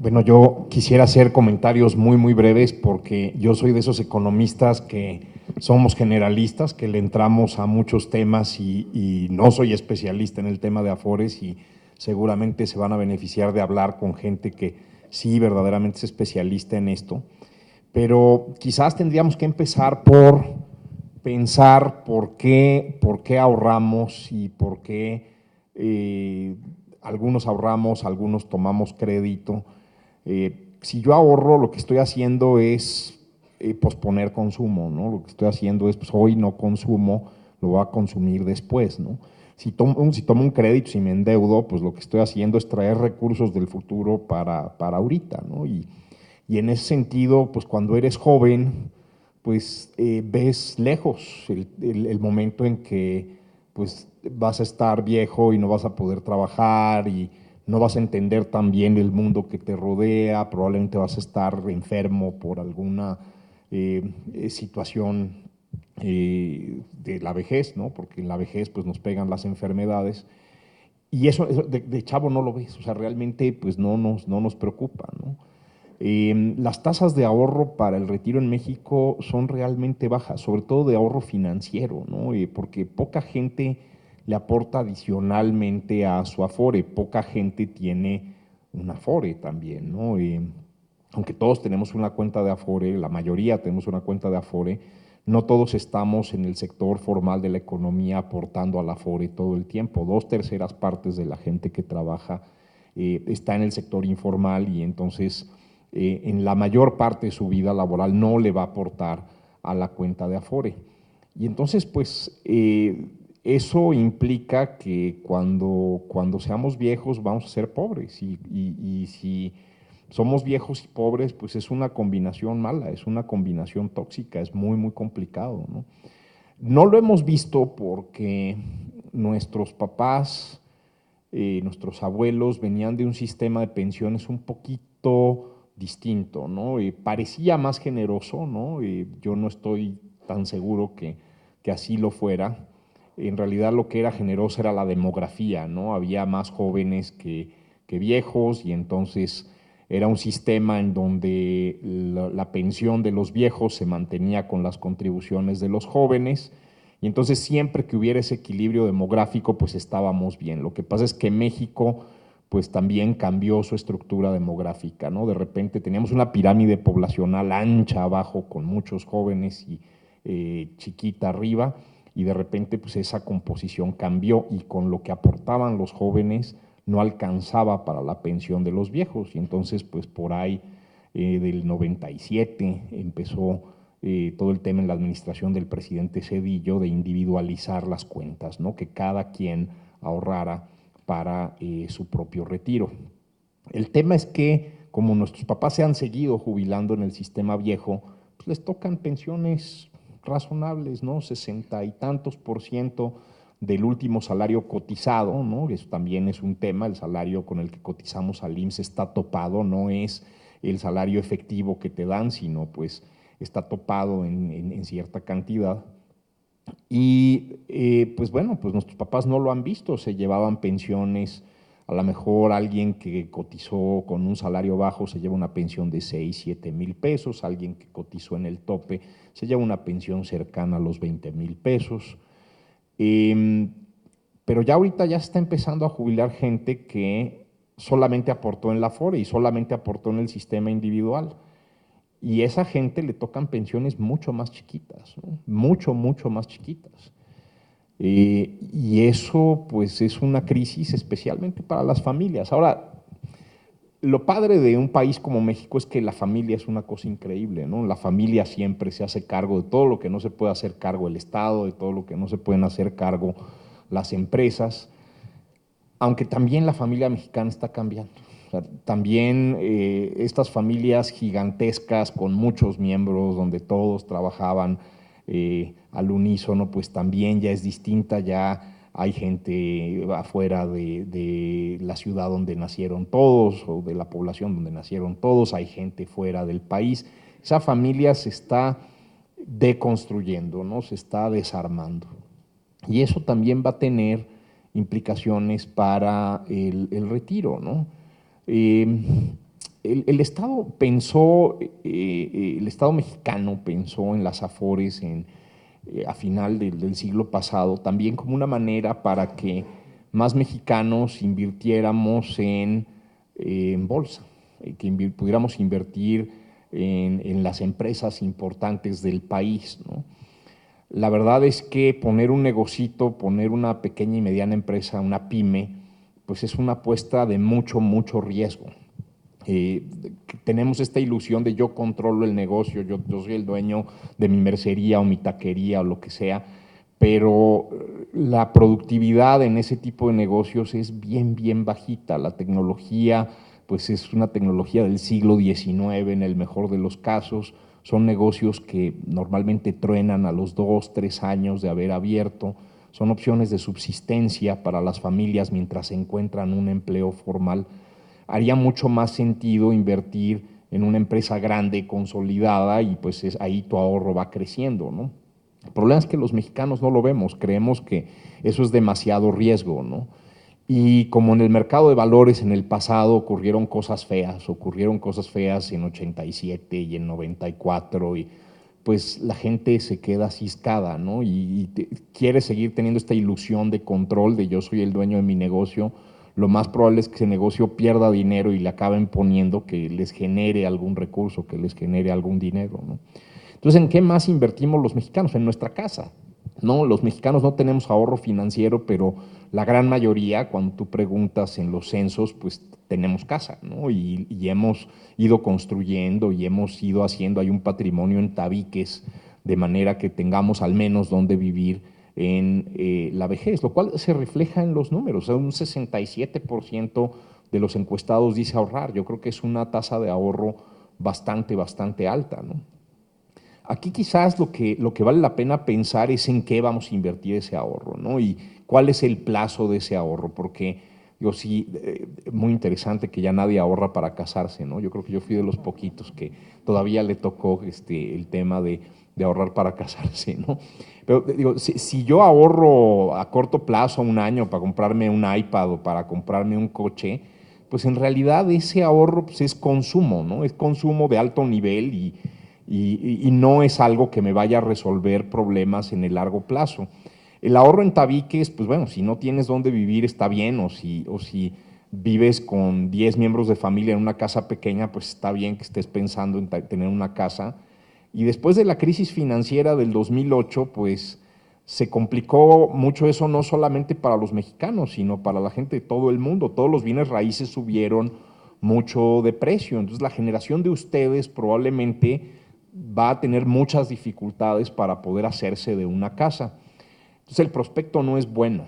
Bueno, yo quisiera hacer comentarios muy breves porque yo soy de esos economistas que somos generalistas, que le entramos a muchos temas y no soy especialista en el tema de Afores y seguramente se van a beneficiar de hablar con gente que sí verdaderamente es especialista en esto. Pero quizás tendríamos que empezar por pensar por qué ahorramos y por qué algunos ahorramos, algunos tomamos crédito. Si yo ahorro, lo que estoy haciendo es posponer consumo, ¿no? Lo que estoy haciendo es, pues hoy no consumo, lo voy a consumir después, ¿no? Si tomo un crédito, si me endeudo, pues lo que estoy haciendo es traer recursos del futuro para ahorita, ¿no? Y en ese sentido, pues cuando eres joven, pues ves lejos el momento en que pues vas a estar viejo y no vas a poder trabajar y no vas a entender tan bien el mundo que te rodea, probablemente vas a estar enfermo por alguna situación de la vejez, ¿no? Porque en la vejez pues nos pegan las enfermedades y eso de chavo no lo ves, o sea, realmente pues no nos preocupa, ¿no? Las tasas de ahorro para el retiro en México son realmente bajas, sobre todo de ahorro financiero, ¿no? Porque poca gente le aporta adicionalmente a su Afore, poca gente tiene un Afore también, ¿no? Aunque todos tenemos una cuenta de Afore, la mayoría tenemos una cuenta de Afore, no todos estamos en el sector formal de la economía aportando al Afore todo el tiempo. 2/3 de la gente que trabaja está en el sector informal y entonces en la mayor parte de su vida laboral no le va a aportar a la cuenta de Afore. Y entonces, pues, eso implica que cuando seamos viejos vamos a ser pobres y si somos viejos y pobres, pues es una combinación mala, es una combinación tóxica, es muy complicado, ¿no? No lo hemos visto porque nuestros papás, nuestros abuelos venían de un sistema de pensiones un poquito distinto, ¿no? Parecía más generoso, ¿no? Yo no estoy tan seguro que así lo fuera. En realidad lo que era generoso era la demografía, ¿no? Había más jóvenes que viejos y entonces era un sistema en donde la pensión de los viejos se mantenía con las contribuciones de los jóvenes y entonces siempre que hubiera ese equilibrio demográfico, pues estábamos bien. Lo que pasa es que México, pues también cambió su estructura demográfica, ¿no? De repente teníamos una pirámide poblacional ancha abajo con muchos jóvenes y chiquita arriba, y de repente pues esa composición cambió y con lo que aportaban los jóvenes no alcanzaba para la pensión de los viejos. Y entonces pues por ahí del 97 empezó todo el tema en la administración del presidente Zedillo de individualizar las cuentas, ¿no? Que cada quien ahorrara para su propio retiro. El tema es que como nuestros papás se han seguido jubilando en el sistema viejo, pues les tocan pensiones razonables, ¿no? 60 y tantos% del último salario cotizado, ¿no? Eso también es un tema, el salario con el que cotizamos al IMSS está topado, no es el salario efectivo que te dan, sino pues está topado en cierta cantidad. Y pues bueno, pues nuestros papás no lo han visto, se llevaban pensiones, a lo mejor alguien que cotizó con un salario bajo se lleva una pensión de 6, 7 mil pesos, alguien que cotizó en el tope se lleva una pensión cercana a los 20 mil pesos. Eh, pero ya ahorita ya se está empezando a jubilar gente que solamente aportó en la FORE y solamente aportó en el sistema individual. Y a esa gente le tocan pensiones mucho más chiquitas, ¿no? Mucho más chiquitas. Y eso pues es una crisis especialmente para las familias. Ahora, lo padre de un país como México es que la familia es una cosa increíble, ¿no? La familia siempre se hace cargo de todo lo que no se puede hacer cargo el Estado, de todo lo que no se pueden hacer cargo las empresas, aunque también la familia mexicana está cambiando. O sea, también estas familias gigantescas con muchos miembros, donde todos trabajaban al unísono, pues también ya es distinta, ya hay gente afuera de la ciudad donde nacieron todos o de la población donde nacieron todos, hay gente fuera del país. Esa familia se está deconstruyendo, ¿no? Se está desarmando. Y eso también va a tener implicaciones para el retiro, ¿no? Eh, el Estado pensó, el Estado mexicano pensó en las Afores a final del siglo pasado también como una manera para que más mexicanos invirtiéramos en bolsa, que pudiéramos invertir en las empresas importantes del país, ¿no? La verdad es que poner un negocito, poner una pequeña y mediana empresa, una pyme, pues es una apuesta de mucho, mucho riesgo. Eh, Tenemos esta ilusión de yo controlo el negocio, yo soy el dueño de mi mercería o mi taquería o lo que sea, pero la productividad en ese tipo de negocios es bien, bien bajita. La tecnología, pues es una tecnología del siglo XIX en el mejor de los casos. Son negocios que normalmente truenan a los 2, 3 años de haber abierto. Son opciones de subsistencia para las familias mientras se encuentran un empleo formal. Haría mucho más sentido invertir en una empresa grande, consolidada, y pues ahí tu ahorro va creciendo, ¿no? El problema es que los mexicanos no lo vemos, creemos que eso es demasiado riesgo, ¿no? Y como en el mercado de valores en el pasado ocurrieron cosas feas en 87 y en 94, y pues la gente se queda ciscada, ¿no? Y quiere seguir teniendo esta ilusión de control, de yo soy el dueño de mi negocio. Lo más probable es que ese negocio pierda dinero y le acaben poniendo que les genere algún recurso, que les genere algún dinero, ¿no? Entonces, ¿en qué más invertimos los mexicanos? En nuestra casa, ¿no? Los mexicanos no tenemos ahorro financiero, pero la gran mayoría, cuando tú preguntas en los censos, pues tenemos casa, ¿no? Y hemos ido construyendo y hemos ido haciendo, hay un patrimonio en tabiques, de manera que tengamos al menos donde vivir en la vejez, lo cual se refleja en los números. O sea, un 67% de los encuestados dice ahorrar. Yo creo que es una tasa de ahorro bastante, bastante alta, ¿no? Aquí quizás lo que vale la pena pensar es en qué vamos a invertir ese ahorro, ¿no? Y cuál es el plazo de ese ahorro, porque yo sí, muy interesante que ya nadie ahorra para casarse, ¿no? Yo creo que yo fui de los poquitos que todavía le tocó el tema de ahorrar para casarse, ¿no? Pero digo, si yo ahorro a corto plazo, un año, para comprarme un iPad o para comprarme un coche, pues en realidad ese ahorro pues, es consumo, ¿no? Es consumo de alto nivel y no es algo que me vaya a resolver problemas en el largo plazo. El ahorro en tabiques, pues bueno, si no tienes dónde vivir está bien, o si vives con 10 miembros de familia en una casa pequeña, pues está bien que estés pensando en tener una casa. Y después de la crisis financiera del 2008, pues se complicó mucho eso, no solamente para los mexicanos, sino para la gente de todo el mundo. Todos los bienes raíces subieron mucho de precio. Entonces la generación de ustedes probablemente va a tener muchas dificultades para poder hacerse de una casa. Entonces el prospecto no es bueno.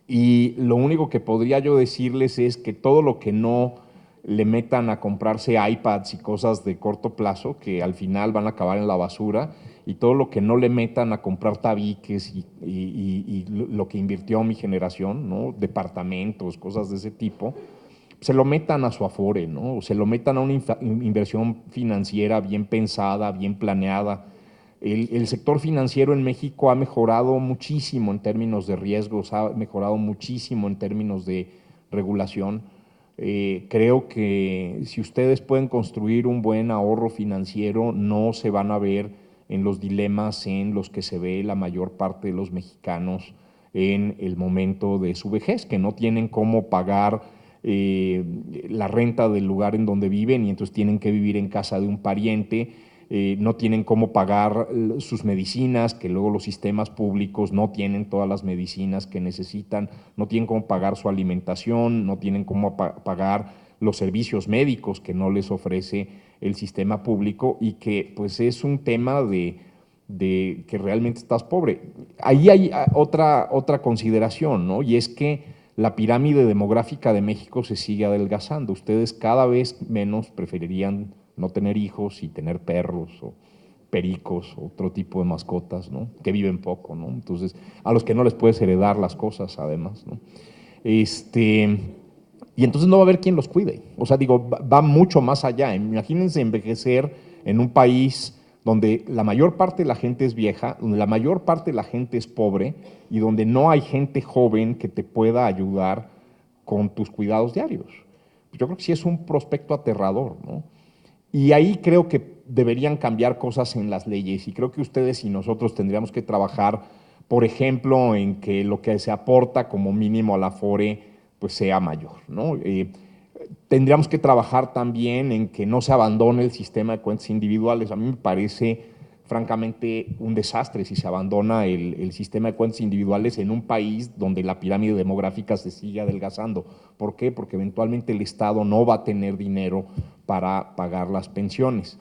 Y lo único que podría yo decirles es que todo lo que no le metan a comprarse iPads y cosas de corto plazo, que al final van a acabar en la basura, y todo lo que no le metan a comprar tabiques y lo que invirtió mi generación, ¿no? Departamentos, cosas de ese tipo, se lo metan a su Afore, ¿no? O se lo metan a una inversión financiera bien pensada, bien planeada. El sector financiero en México ha mejorado muchísimo en términos de riesgos, ha mejorado muchísimo en términos de regulación. Creo que si ustedes pueden construir un buen ahorro financiero, no se van a ver en los dilemas en los que se ve la mayor parte de los mexicanos en el momento de su vejez, que no tienen cómo pagar eh, la renta del lugar en donde viven y entonces tienen que vivir en casa de un pariente, no tienen cómo pagar sus medicinas, que luego los sistemas públicos no tienen todas las medicinas que necesitan, no tienen cómo pagar su alimentación, no tienen cómo pagar los servicios médicos que no les ofrece el sistema público, y que pues es un tema de que realmente estás pobre. Ahí hay otra consideración, ¿no? Y es que la pirámide demográfica de México se sigue adelgazando. Ustedes cada vez menos preferirían no tener hijos y tener perros o pericos o otro tipo de mascotas, ¿no? Que viven poco, ¿no? Entonces, a los que no les puedes heredar las cosas, además, ¿no? Y entonces no va a haber quien los cuide. O sea, digo, va mucho más allá. Imagínense envejecer en un país donde la mayor parte de la gente es vieja, donde la mayor parte de la gente es pobre y donde no hay gente joven que te pueda ayudar con tus cuidados diarios. yo creo que sí es un prospecto aterrador, ¿no? Y ahí creo que deberían cambiar cosas en las leyes y creo que ustedes y nosotros tendríamos que trabajar, por ejemplo, en que lo que se aporta como mínimo a la FORE pues sea mayor, ¿no? Tendríamos que trabajar también en que no se abandone el sistema de cuentas individuales. A mí me parece francamente un desastre si se abandona el sistema de cuentas individuales en un país donde la pirámide demográfica se sigue adelgazando. ¿Por qué? Porque eventualmente el Estado no va a tener dinero para pagar las pensiones.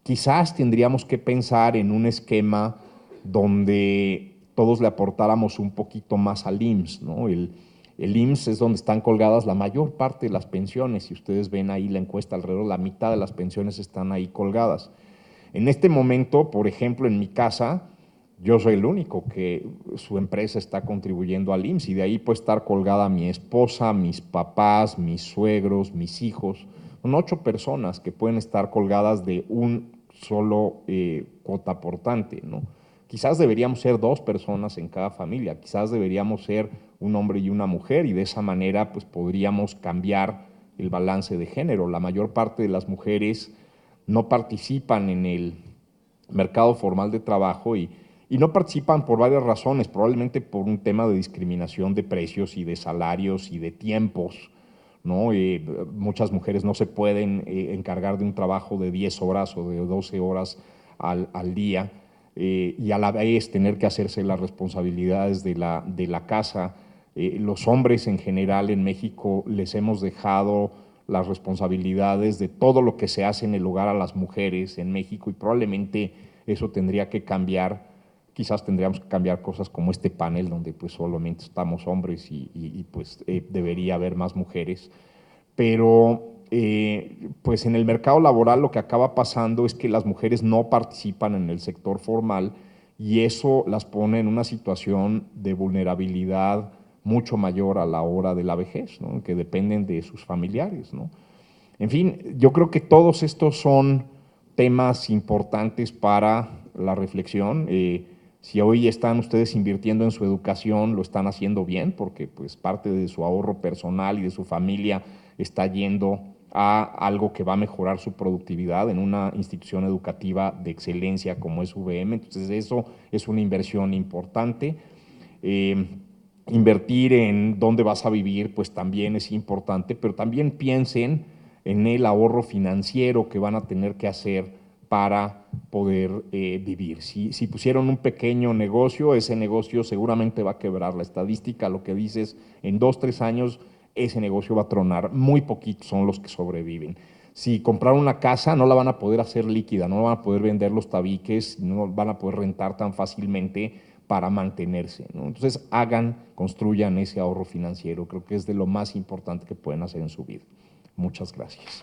Quizás tendríamos que pensar en un esquema donde todos le aportáramos un poquito más al IMSS, ¿no? El IMSS es donde están colgadas la mayor parte de las pensiones. Si ustedes ven ahí la encuesta, alrededor de la mitad de las pensiones están ahí colgadas. En este momento, por ejemplo, en mi casa, yo soy el único que su empresa está contribuyendo al IMSS y de ahí puede estar colgada mi esposa, mis papás, mis suegros, mis hijos. Son 8 personas que pueden estar colgadas de un solo cuota aportante, ¿no? Quizás deberíamos ser 2 personas en cada familia, quizás deberíamos ser un hombre y una mujer y de esa manera pues podríamos cambiar el balance de género. La mayor parte de las mujeres no participan en el mercado formal de trabajo y no participan por varias razones, probablemente por un tema de discriminación de precios y de salarios y de tiempos, ¿no? Muchas mujeres no se pueden encargar de un trabajo de 10 horas o de 12 horas al día y a la vez tener que hacerse las responsabilidades de la casa. Los hombres en general en México les hemos dejado las responsabilidades de todo lo que se hace en el hogar a las mujeres en México y probablemente eso tendría que cambiar. Quizás tendríamos que cambiar cosas como este panel donde pues solamente estamos hombres pues debería haber más mujeres. Pero pues en el mercado laboral lo que acaba pasando es que las mujeres no participan en el sector formal y eso las pone en una situación de vulnerabilidad mucho mayor a la hora de la vejez, ¿no? Que dependen de sus familiares, ¿no? En fin, yo creo que todos estos son temas importantes para la reflexión. Si hoy están ustedes invirtiendo en su educación, lo están haciendo bien, porque pues parte de su ahorro personal y de su familia está yendo a algo que va a mejorar su productividad en una institución educativa de excelencia como es VM. Entonces eso es una inversión importante. Eh, Invertir en dónde vas a vivir, pues también es importante, pero también piensen en el ahorro financiero que van a tener que hacer para poder vivir. Si pusieron un pequeño negocio, ese negocio seguramente va a quebrar. La estadística lo que dice es, en 2, 3 años, ese negocio va a tronar. Muy poquitos son los que sobreviven. Si compraron una casa, no la van a poder hacer líquida, no van a poder vender los tabiques, no van a poder rentar tan fácilmente para mantenerse, ¿no? Entonces construyan ese ahorro financiero. Creo que es de lo más importante que pueden hacer en su vida. Muchas gracias.